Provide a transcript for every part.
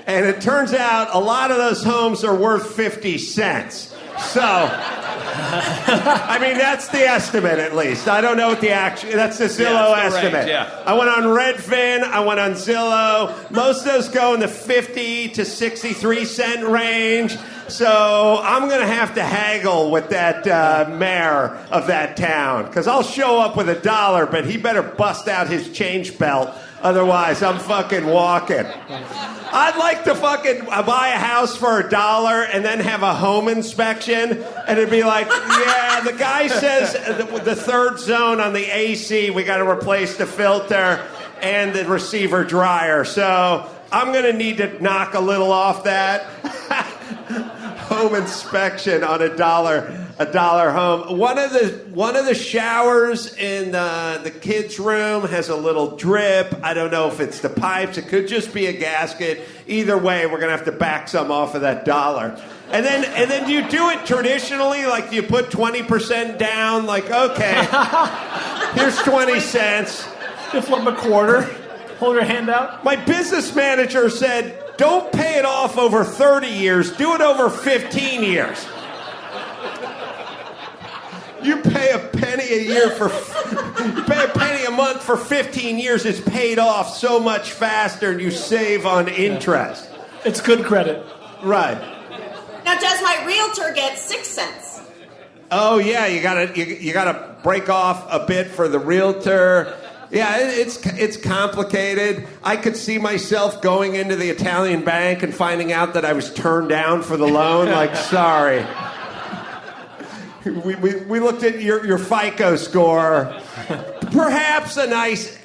And it turns out a lot of those homes are worth 50 cents. So, I mean, that's the estimate at least. I don't know what the actual, that's the Zillow estimate. Range, yeah. I went on Redfin, I went on Zillow. Most of those go in the 50 to 63 cent range. So I'm going to have to haggle with that mayor of that town. Because I'll show up with $1, but he better bust out his change belt. Otherwise, I'm fucking walking. I'd like to fucking buy a house for $1 and then have a home inspection. And it'd be like, yeah, the guy says the third zone on the AC, we got to replace the filter and the receiver dryer. So I'm going to need to knock a little off that. Home inspection on $1 home. One of the showers in the kids' room has a little drip. I don't know if it's the pipes. It could just be a gasket. Either way, we're gonna have to back some off of that $1. And then you do it traditionally, like you put 20% down. Like, okay, here's 20 cents. You flip a quarter. Hold your hand out. My business manager said, don't pay it off over 30 years. Do it over 15 years. You pay a penny a year you pay a penny a month for 15 years. It's paid off so much faster, and you save on interest. It's good credit. Right. Now, does my realtor get 6 cents? Oh yeah, you gotta break off a bit for the realtor. Yeah, it's complicated. I could see myself going into the Italian bank and finding out that I was turned down for the loan. Like, sorry. We looked at your FICO score. Perhaps a nice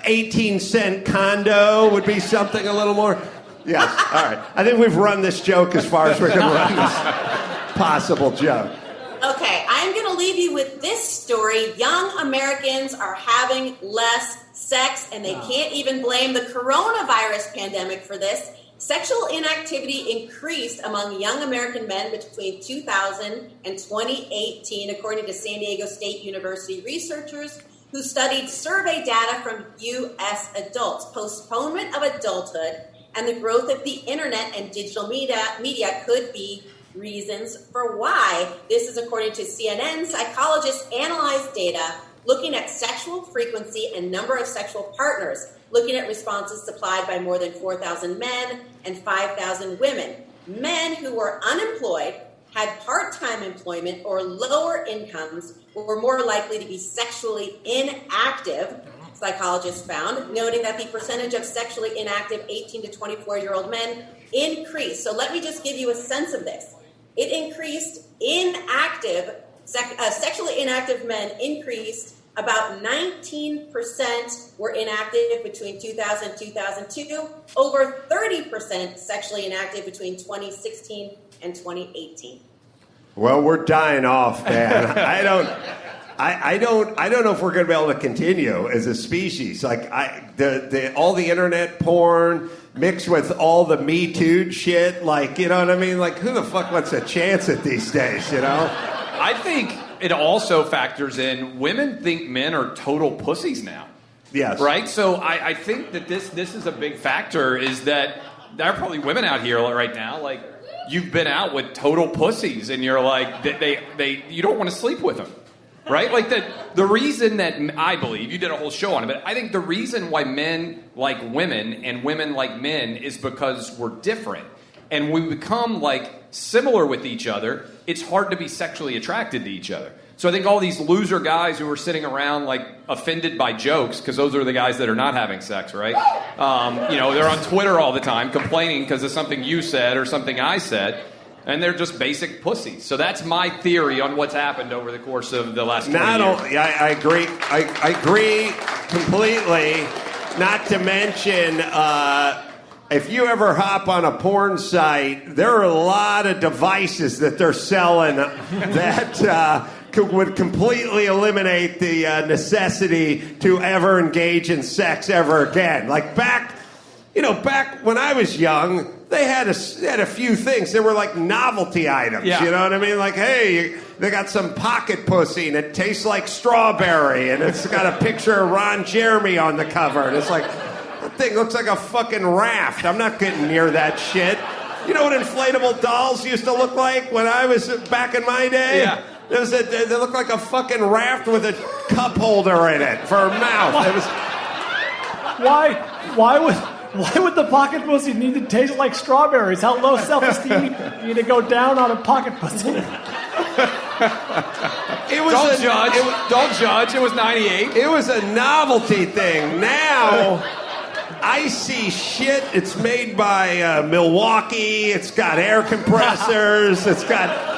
18-cent condo would be something a little more. Yes, all right. I think we've run this joke as far as we're going to run this possible joke. Okay, I'm going to leave you with this story. Young Americans are having less sex, and they can't even blame the coronavirus pandemic for this. Sexual inactivity increased among young American men between 2000 and 2018, according to San Diego State University researchers who studied survey data from U.S. adults. Postponement of adulthood and the growth of the internet and digital media could be reasons for why. This is according to CNN. Psychologists analyzed data looking at sexual frequency and number of sexual partners, looking at responses supplied by more than 4,000 men and 5,000 women. Men who were unemployed, had part-time employment, or lower incomes were more likely to be sexually inactive, psychologists found, noting that the percentage of sexually inactive 18 to 24-year-old men increased. So let me just give you a sense of this. It increased sexually inactive men increased about 19% were inactive between 2000 and 2002, over 30% sexually inactive between 2016 and 2018. Well, we're dying off, man. I don't know if we're going to be able to continue as a species. Like all the internet porn mixed with all the Me Too shit. Like, you know what I mean? Like, who the fuck wants a chance at these days? You know? I think it also factors in women think men are total pussies now. Yes. Right? So I think that this is a big factor, is that there are probably women out here right now, like, you've been out with total pussies and you're like, you don't want to sleep with them. Right? Like the reason that I believe, you did a whole show on it, but I think the reason why men like women and women like men is because we're different. And we become like similar with each other, it's hard to be sexually attracted to each other. So I think all these loser guys who are sitting around like offended by jokes, because those are the guys that are not having sex, right? They're on Twitter all the time complaining because of something you said or something I said. And they're just basic pussies. So that's my theory on what's happened over the course of the last 20 years. I agree. I agree completely. Not to mention, if you ever hop on a porn site, there are a lot of devices that they're selling that would completely eliminate the necessity to ever engage in sex ever again. Like back when I was young, they had a few things. They were like novelty items. Yeah. You know what I mean? Like, hey, they got some pocket pussy and it tastes like strawberry and it's got a picture of Ron Jeremy on the cover. And it's like, what thing looks like a fucking raft. I'm not getting near that shit. You know what inflatable dolls used to look like when I was back in my day? Yeah. They looked like a fucking raft with a cup holder in it for a mouth. It was... Why would the pocket pussy need to taste like strawberries? How low self-esteem you need to go down on a pocket pussy? Don't judge. It was 98. It was a novelty thing. Now, I see shit. It's made by Milwaukee. It's got air compressors. It's got,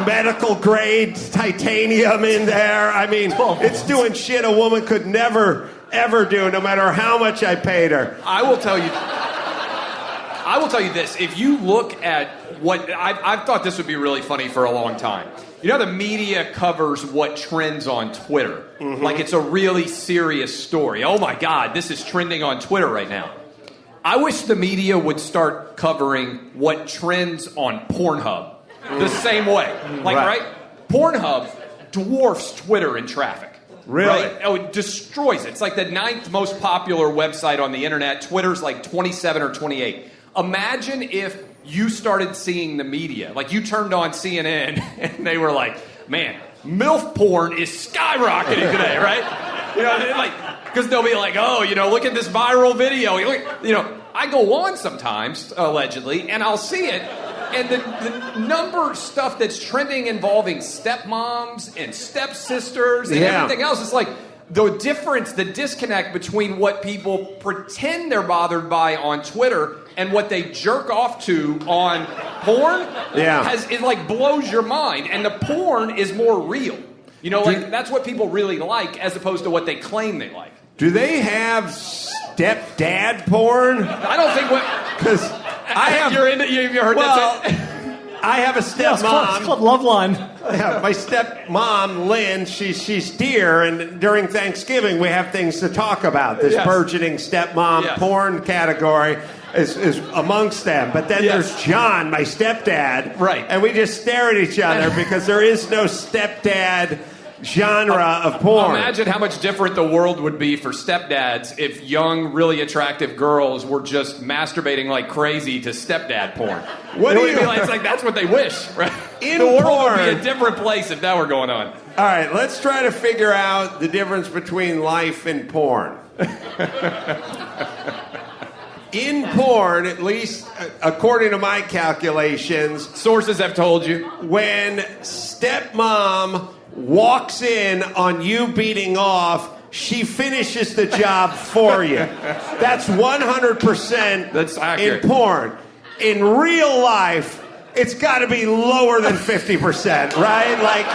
medical grade titanium in there. I mean, it's doing shit a woman could never, ever do, no matter how much I paid her. I will tell you this. If you look at what I've thought this would be really funny for a long time. You know, the media covers what trends on Twitter. Mm-hmm. Like it's a really serious story. Oh my God, this is trending on Twitter right now. I wish the media would start covering what trends on Pornhub the same way. Like, right? Pornhub dwarfs Twitter in traffic. Really? Right? Oh, it destroys it. It's like the 9th most popular website on the internet. Twitter's like 27 or 28. Imagine if you started seeing the media. Like you turned on CNN and they were like, man, MILF porn is skyrocketing today, right? Because they'll be like, oh, look at this viral video. I go on sometimes, allegedly, and I'll see it. And the number of stuff that's trending involving stepmoms and stepsisters and everything else, it's like the difference, the disconnect between what people pretend they're bothered by on Twitter and what they jerk off to on porn it like blows your mind. And the porn is more real. That's what people really like as opposed to what they claim they like. Do they have stepdad porn? I don't think because I have. You've heard that? I have a stepmom. It's called Loveline. Yeah, my stepmom, Lynn, she's dear, and during Thanksgiving we have things to talk about. This burgeoning stepmom porn category is amongst them. But then there's John, my stepdad. Right. And we just stare at each other because there is no stepdad genre of porn. Imagine how much different the world would be for stepdads if young, really attractive girls were just masturbating like crazy to stepdad porn. It's like that's what they wish, right? In the world porn, would be a different place if that were going on. All right, let's try to figure out the difference between life and porn. In porn, at least according to my calculations, sources have told you, when stepmom walks in on you beating off, she finishes the job for you. That's 100% That's accurate. In porn. In real life, it's got to be lower than 50%, right? Like,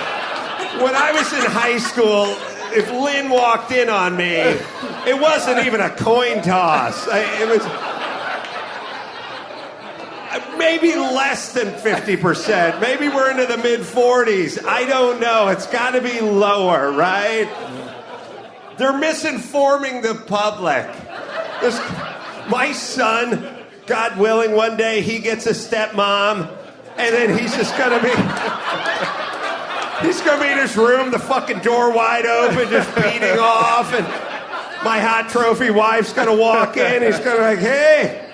when I was in high school, if Lynn walked in on me, it wasn't even a coin toss. It was maybe less than 50%. Maybe we're into the mid-40s. I don't know. It's got to be lower, right? They're misinforming the public. My son, God willing, one day he gets a stepmom, and then he's just going to be... He's going to be in his room, the fucking door wide open, just beating off, and my hot trophy wife's going to walk in. He's going to be like, hey...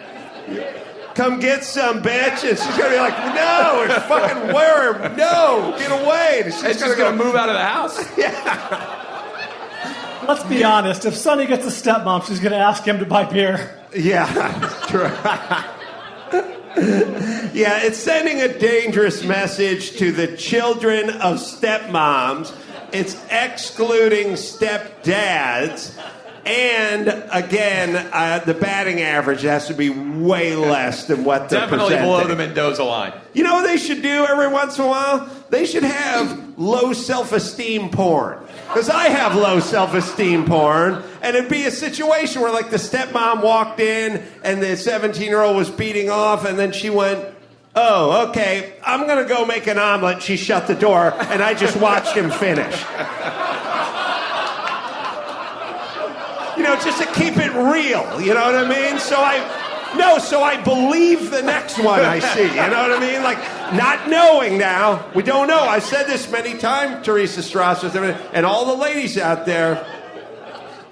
Come get some, bitch. And she's going to be like, no, it's fucking worm. No, get away. And she's just going to move out of the house. Yeah. Let's be honest. If Sonny gets a stepmom, she's going to ask him to buy beer. Yeah, true. Yeah, it's sending a dangerous message to the children of stepmoms. It's excluding stepdads. And, again, the batting average has to be way less than what they're Definitely presenting. below the Mendoza line. You know what they should do every once in a while? They should have low self-esteem porn. Because I have low self-esteem porn, and it'd be a situation where, like, the stepmom walked in, and the 17-year-old was beating off, and then she went, oh, okay, I'm going to go make an omelet. She shut the door, and I just watched him finish. Just to keep it real, you know what I mean? So I believe the next one I see, you know what I mean? Like, not knowing now, we don't know. I've said this many times, Teresa Strasser, and all the ladies out there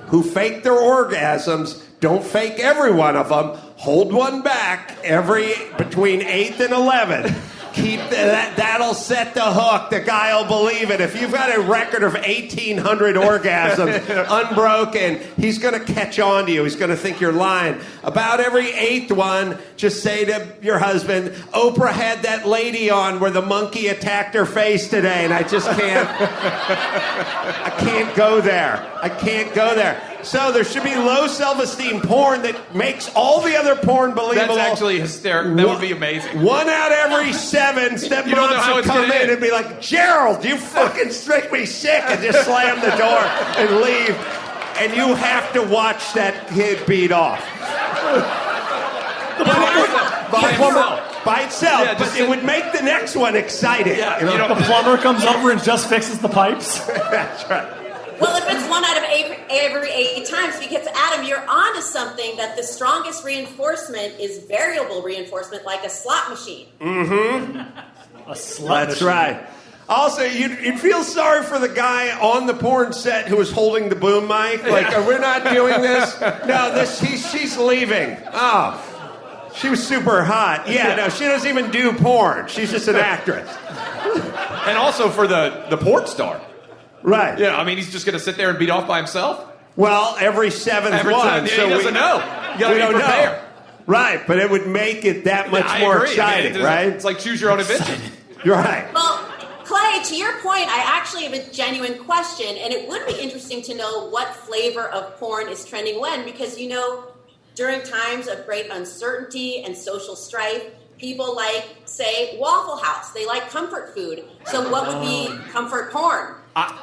who fake their orgasms, don't fake every one of them. Hold one back between 8th and 11th. Keep that'll set the hook. The guy will believe it. If you've got a record of 1,800 orgasms unbroken, he's going to catch on to you. He's going to think you're lying. About every 8th one, just say to your husband, Oprah had that lady on where the monkey attacked her face today, and I just can't. I can't go there. I can't go there. So there should be low self-esteem porn that makes all the other porn believable. That's actually hysterical. That would be amazing. 1 out of every 7 stepmoms would come in and be like, Gerald, you fucking make me sick, and just slam the door and leave. And you have to watch that kid beat off. By itself. Yeah, but it would make the next one exciting. Yeah, the plumber comes over and just fixes the pipes. That's right. Well, if it's 1 out of every 8 times, because Adam, you're onto something that the strongest reinforcement is variable reinforcement, like a slot machine. Mm-hmm. A slot That's machine. right. Also, you'd feel sorry for the guy on the porn set who was holding the boom mic. Like, we're not doing this. No, she's leaving. Oh, she was super hot. Yeah, no, she doesn't even do porn. She's just an actress. And also for the porn star. Right. Yeah, I mean, he's just going to sit there and beat off by himself? Well, every 7th one. Time, so he doesn't know. You got to be prepared. Know. Right, but it would make it that much more exciting, right? It's like choose your own adventure. You're right. Well, Clay, to your point, I actually have a genuine question, and it would be interesting to know what flavor of porn is trending when, because, during times of great uncertainty and social strife, people like, say, Waffle House. They like comfort food. So what would be comfort porn?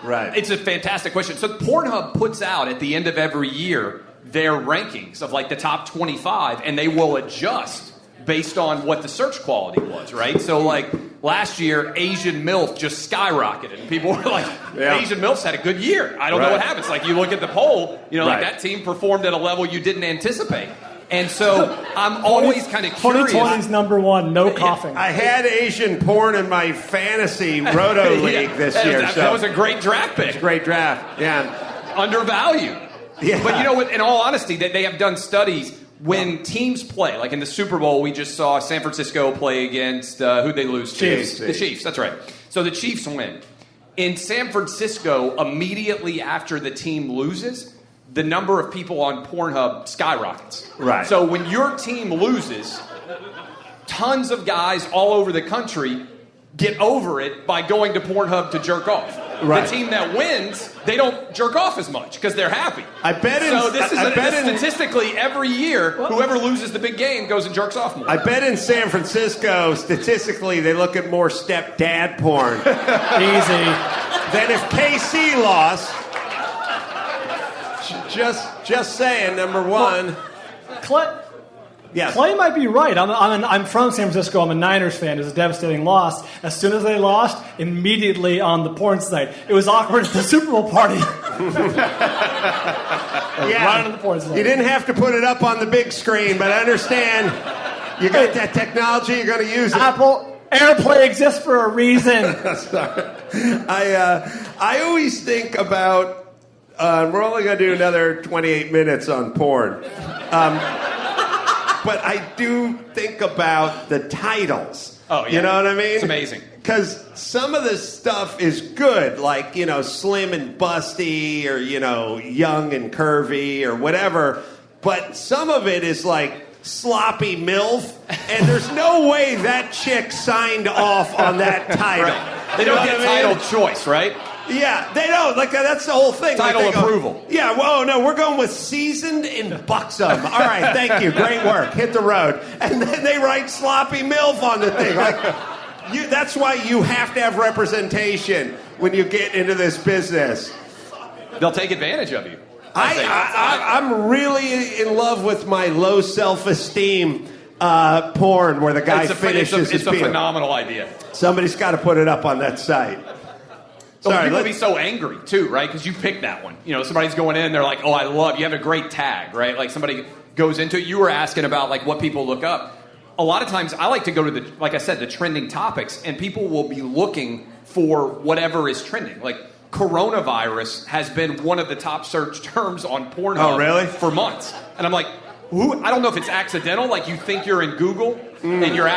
Right. It's a fantastic question. So Pornhub puts out at the end of every year their rankings of like the top 25, and they will adjust based on what the search quality was, right? So like last year, Asian MILF just skyrocketed. And people were like, Asian MILFs had a good year. I don't know what happens. Like you look at the poll, like that team performed at a level you didn't anticipate. And so I'm always kind of curious. 2020's number one, no coughing. I had Asian porn in my fantasy roto league this year. That was a great draft pick. Great draft, yeah. Undervalued. Yeah. But in all honesty, they have done studies when teams play. Like in the Super Bowl, we just saw San Francisco play against, who'd they lose to? Chiefs. The Chiefs, that's right. So the Chiefs win. In San Francisco, immediately after the team loses, the number of people on Pornhub skyrockets. Right. So when your team loses, tons of guys all over the country get over it by going to Pornhub to jerk off. Right. The team that wins, they don't jerk off as much because they're happy. Statistically, every year, whoever loses the big game goes and jerks off more. I bet in San Francisco, statistically, they look at more stepdad porn. Easy. Than if KC lost. Just saying, number one. Clay might be right. I'm from San Francisco. I'm a Niners fan. It was a devastating loss. As soon as they lost, immediately on the porn site. It was awkward at the Super Bowl party. Right on the porn site. You didn't have to put it up on the big screen, but I understand you got that technology. You're going to use it. Apple AirPlay exists for a reason. I always think about. We're only going to do another 28 minutes on porn. But I do think about the titles. Oh, yeah. You know what I mean? It's amazing. Because some of this stuff is good, like, slim and busty or, young and curvy or whatever. But some of it is like sloppy MILF, and there's no way that chick signed off on that title. Right. They don't get title choice, right? Yeah, they don't. Like, that's the whole thing. Title approval. Yeah, well, no, we're going with seasoned and buxom. All right, thank you. Great work. Hit the road. And then they write sloppy MILF on the thing. Like, that's why you have to have representation when you get into this business. They'll take advantage of you. I'm really in love with my low self-esteem porn where the guy finishes his It's a phenomenal idea. Somebody's got to put it up on that site. Sorry, people would be so angry, too, right? Because you picked that one. Somebody's going in, they're like, you have a great tag, right? Like, somebody goes into it. You were asking about, like, what people look up. A lot of times, I like to go to the trending topics, and people will be looking for whatever is trending. Like, coronavirus has been one of the top search terms on Pornhub. Oh, really? For months. And I'm like, I don't know if it's accidental, like you think you're in Google and you're